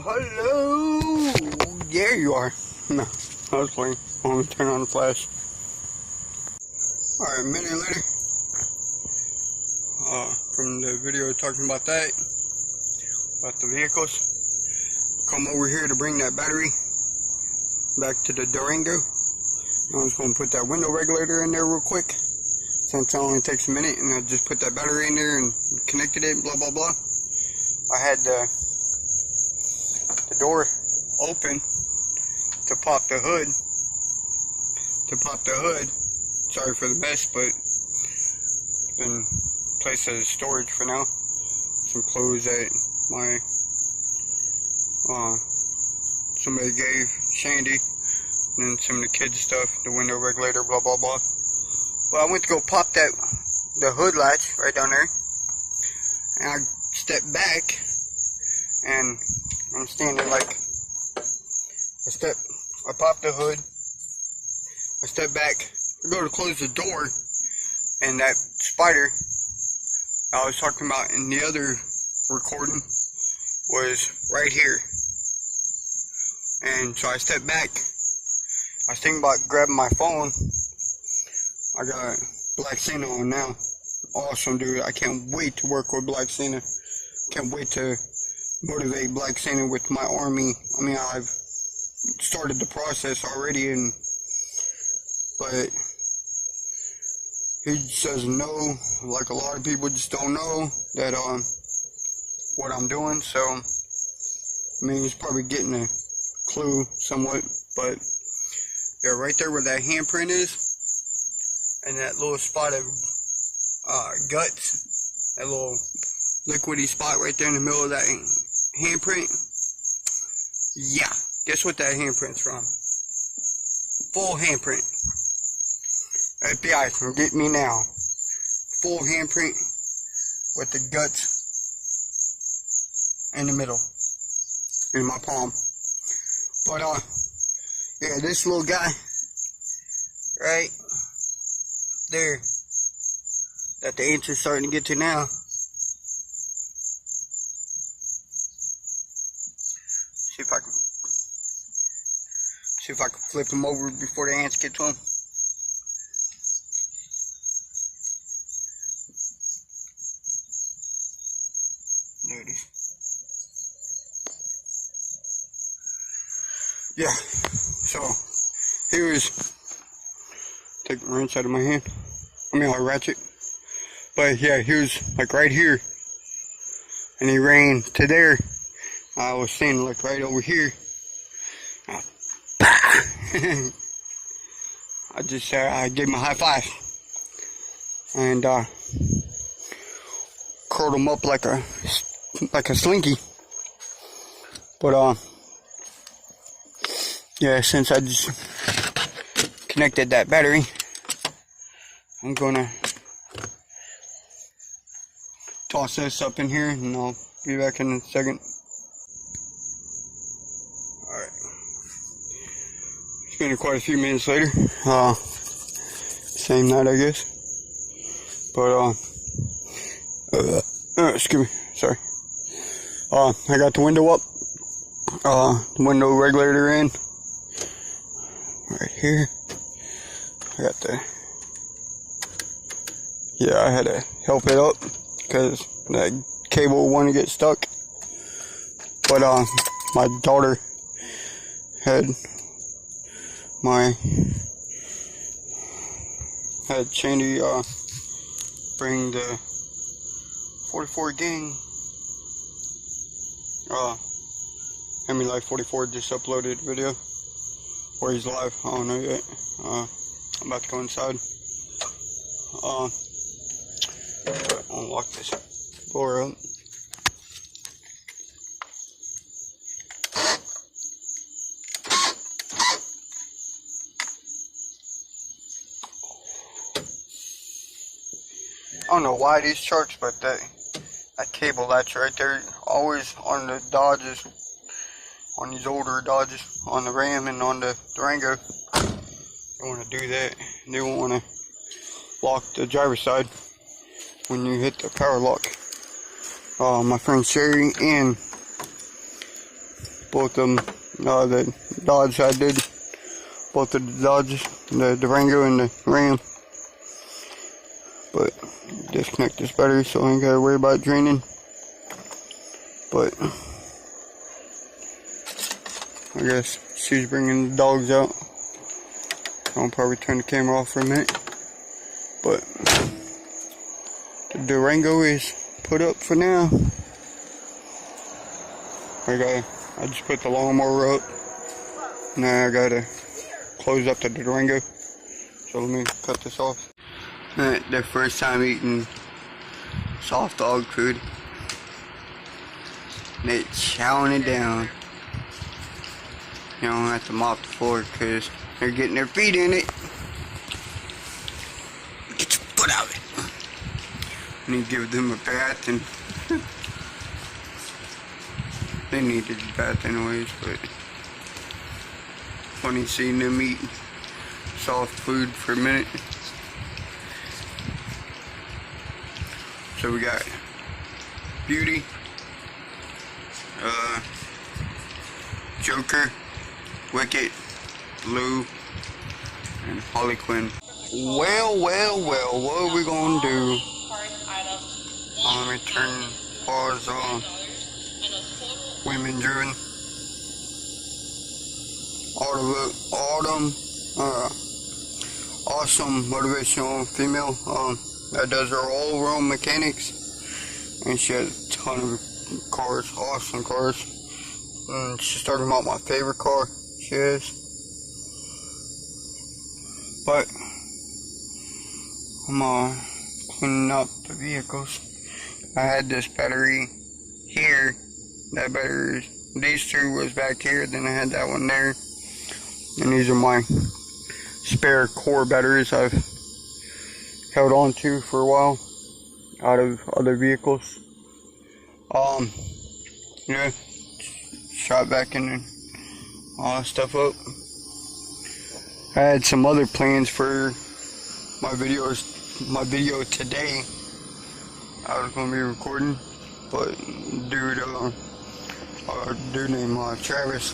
Hello! There you are. No, I was playing. I'm gonna turn on the flash. Alright, a minute later. From the video talking about that. About the vehicles. Come over here to bring that battery back to the Durango. I was gonna put that window regulator in there real quick. Since it only takes a minute, and I just put that battery in there and connected it, blah blah blah. I had the door open to pop the hood. Sorry for the mess, but it's been placed as storage for now. Some clothes that my somebody gave Shandy, and then some of the kids' stuff, the window regulator, blah blah blah. Well, I went to go pop the hood latch right down there, and I stepped back, and I'm standing like I popped the hood, I step back, I go to close the door, and that spider I was talking about in the other recording was right here. And so I stepped back. I was thinking about grabbing my phone. I got Black Santa on now. Awesome, dude. I can't wait to work with Black Santa. Can't wait to motivate Black Santa with my army. I mean, I've started the process already, but he just doesn't know. Like a lot of people just don't know that what I'm doing. So I mean, he's probably getting a clue somewhat, but yeah, right there where that handprint is, and that little spot of guts, that little liquidy spot right there in the middle of that handprint. Yeah, guess what that handprint's from? Full handprint. FBI, come get me now. Full handprint with the guts in the middle, in my palm. But yeah, this little guy right there that the ants are starting to get to now. See if I can flip him over before the ants get to him. There it is. Yeah, so here's, take the wrench out of my hand. I mean, I'll ratchet. But yeah, here's like right here. And he ran to there. I was standing like right over here. I just I gave him a high five. And curled him up like a slinky. But yeah, since I just connected that battery, I'm gonna toss this up in here, and I'll be back in a second. Alright. It's been quite a few minutes later. Same night, I guess. But, excuse me, sorry. I got the window up. The window regulator in. Right here. I got I had to help it up because that cable wanted to get stuck. But my daughter had Shandy bring the 44 gang. Hemi Life 44 just uploaded a video. Or he's live, I don't know yet. I'm about to go inside. Unlock this door up. I don't know why these charts, but that cable latch right there, always on the Dodges, on these older Dodges, on the Ram and on the Durango, you want to do that. They won't want to lock the driver's side when you hit the power lock. My friend Sherry and both of them, the Dodge I did, both of the Dodges, the Durango and the Ram. But disconnect this battery so I ain't gotta worry about draining. But I guess she's bringing the dogs out. I'll probably turn the camera off for a minute. But the Durango is put up for now. I just put the lawnmower up. Now I gotta close up the Durango. So let me cut this off. Their first time eating soft dog food. They're chowing it down. You don't have to mop the floor because they're getting their feet in it. Get your foot out of it. I need to give them a bath, and they needed a bath anyways, but funny seeing them eat soft food for a minute. So we got Beauty, Joker, Wicket, Blue, and Harley Quinn. Well, what are we gonna do? Let me turn bars on. Women driven. Awesome motivational female. That does her all-round mechanics, and she has a ton of cars, awesome cars. And she's talking about my favorite car. She is. But I'm cleaning up the vehicles. I had this battery here. That battery, these two was back here. Then I had that one there. And these are my spare core batteries I've held on to for a while out of other vehicles. Yeah, shot back in and all that stuff up. I had some other plans for my video today. I was gonna be recording, but dude named Travis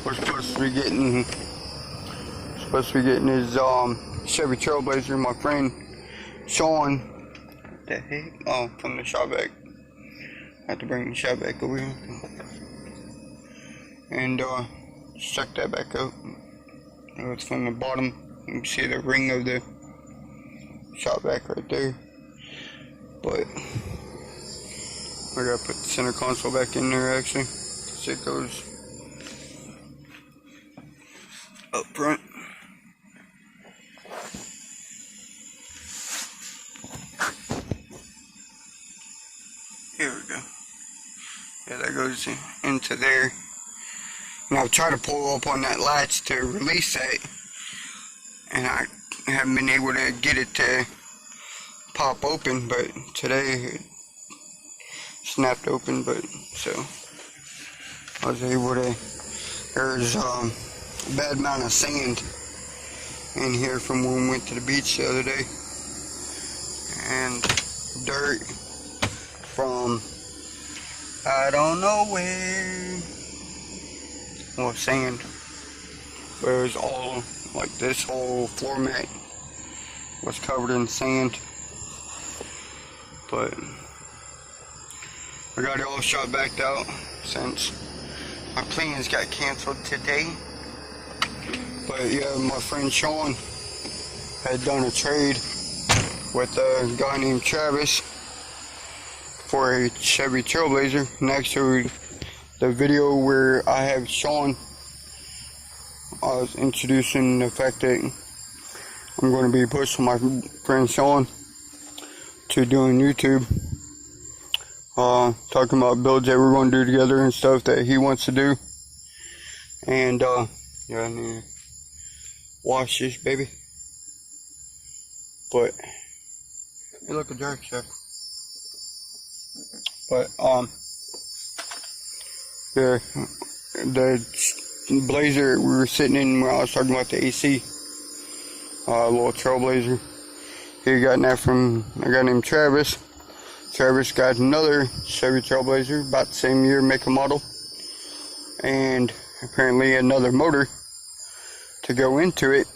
was supposed to be getting his Chevy Trailblazer. My friend Sean, what the heck? Oh, from the shop vac. I have to bring the shop vac over here and check that back up. It's from the bottom. You can see the ring of the shop vac right there. But I gotta put the center console back in there actually, because it goes up front. Here we go. Yeah, that goes into there. And I've tried to pull up on that latch to release that, and I haven't been able to get it to pop open, but today it snapped open. But so I was able to. There's a bad amount of sand in here from when we went to the beach the other day, and dirt from I don't know where. Well, sand. But it was all like this whole floor mat was covered in sand. But I got it all shot back out since my plans got canceled today. But yeah, my friend Sean had done a trade with a guy named Travis for a Chevy Trailblazer. Next to the video where I have Sean, I was introducing the fact that I'm going to be pushing my friend Sean to doing YouTube, talking about builds that we're going to do together and stuff that he wants to do. And yeah, I need to wash this baby. But you look a jerk, chef. But the Blazer we were sitting in when I was talking about the AC, little Trailblazer, he got that from a guy named Travis. Travis got another Chevy Trailblazer, about the same year, make and model, and apparently another motor to go into it.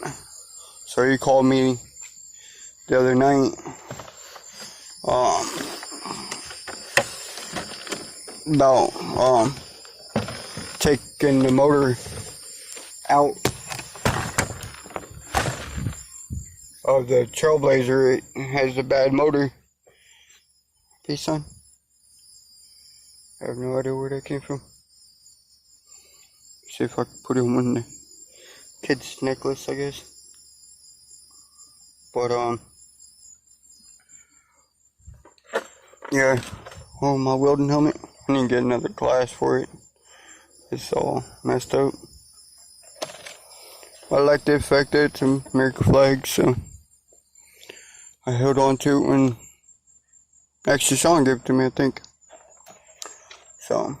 So he called me the other night about taking the motor out of the Trailblazer. It has a bad motor. Peace, son. I have no idea where that came from. See if I can put him on the kid's necklace, I guess. But yeah. Oh, my welding helmet. I need to get another glass for it. It's all messed up. I like the effect that it's an American flag, so I held on to it when actually Sean gave it to me, I think. So,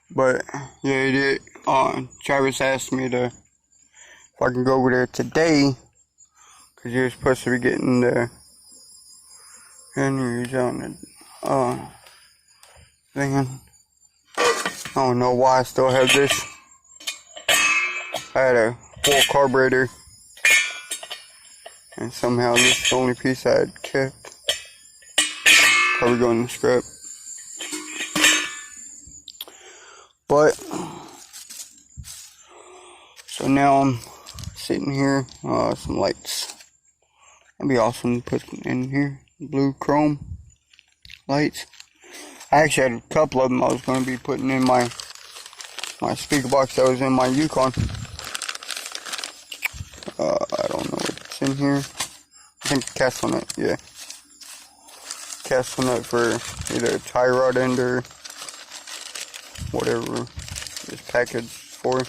but yeah, he did. Travis asked me if I can go over there today, because he was supposed to be getting the henries on the van. I don't know why I still have this. I had a full carburetor, and somehow this is the only piece I had kept. Probably going to scrap. But so now I'm sitting here. Some lights. That'd be awesome to put in here. Blue chrome lights. I actually had a couple of them I was going to be putting in my speaker box that was in my Yukon. I don't know what's in here. I think castle nut, yeah. Castle nut for either a tie rod end or whatever this package is for.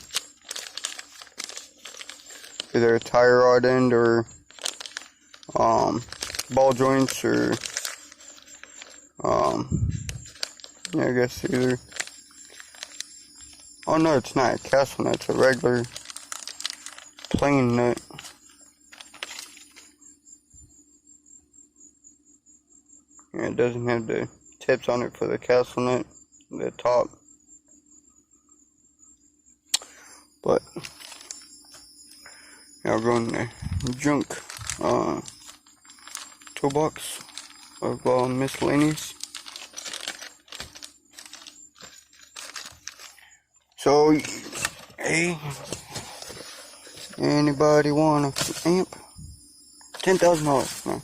Either a tie rod end or ball joints or yeah, I guess either. Oh no, it's not a castle nut, it's a regular plain nut. Yeah, it doesn't have the tips on it for the castle nut, the top. But now we're going to the junk toolbox of miscellaneous. So, hey, anybody want an amp? $10,000. No.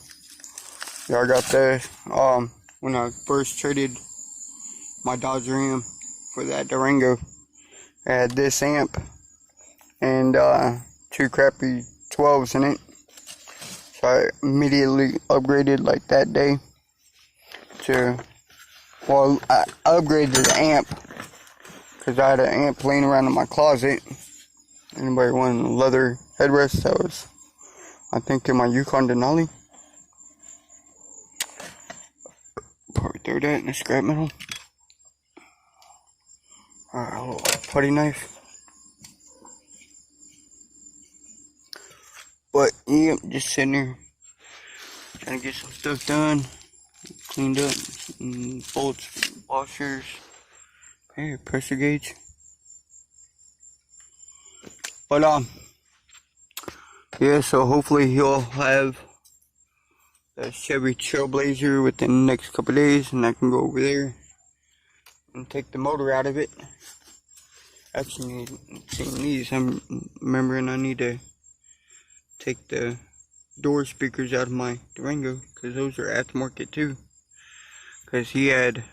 Yeah, I got that. When I first traded my Dodge Ram for that Durango, I had this amp and two crappy 12s in it. So I immediately upgraded like that day to, well, I upgraded the amp because I had an amp laying around in my closet. Anybody want a leather headrest? That was, I think, in my Yukon Denali. Probably throw that in the scrap metal. Alright, a little putty knife. But yeah, just sitting here trying to get some stuff done, cleaned up, bolts, washers, hey, pressure gauge. But yeah, so hopefully he'll have the Chevy Trailblazer within the next couple of days, and I can go over there and take the motor out of it. Actually, seeing these, I'm remembering I need to take the door speakers out of my Durango, because those are aftermarket too. Because he had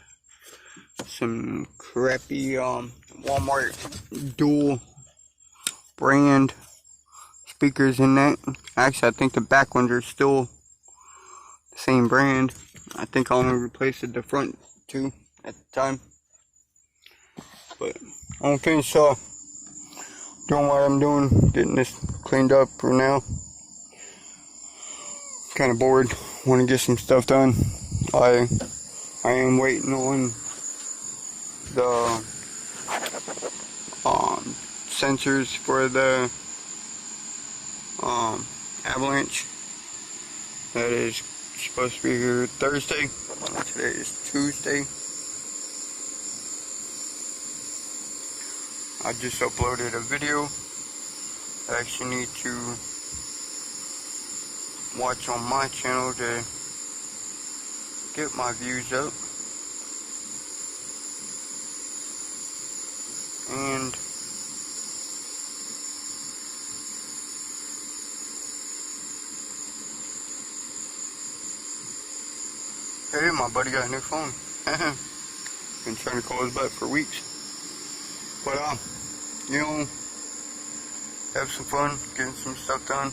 some crappy Walmart dual brand speakers in that. Actually, I think the back ones are still the same brand. I think I only replaced the front two at the time. But I'm finished doing what I'm doing, getting this cleaned up for now. Kind of bored, want to get some stuff done. I am waiting on the sensors for the avalanche. That is supposed to be here Thursday. Today is Tuesday. I just uploaded a video I actually need to watch on my channel to get my views up. And hey, my buddy got a new phone. Been trying to call his butt for weeks. But you know, have some fun, getting some stuff done.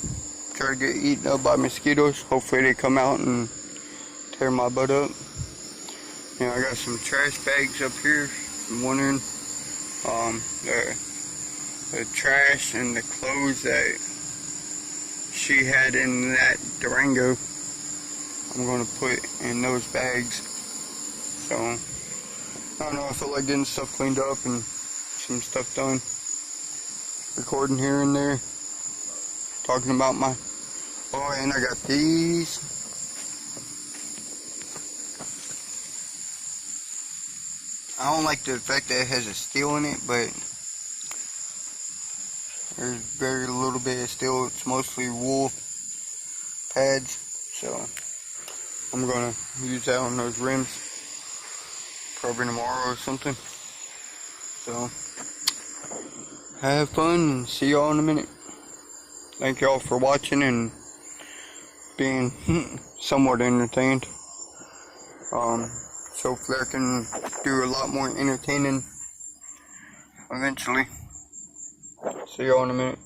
Try to get eaten up by mosquitoes. Hopefully they come out and tear my butt up. You know, I got some trash bags up here. I'm wondering, the trash and the clothes that she had in that Durango, I'm gonna put in those bags. So, I don't know, I feel like getting stuff cleaned up and some stuff done. Recording here and there. Talking about my, oh, and I got these. I don't like the fact that it has a steel in it, but there's very little bit of steel. It's mostly wool pads, so I'm gonna use that on those rims probably tomorrow or something. So have fun and see y'all in a minute. Thank y'all for watching and being somewhat entertained. So hopefully I can do a lot more entertaining eventually. See y'all in a minute.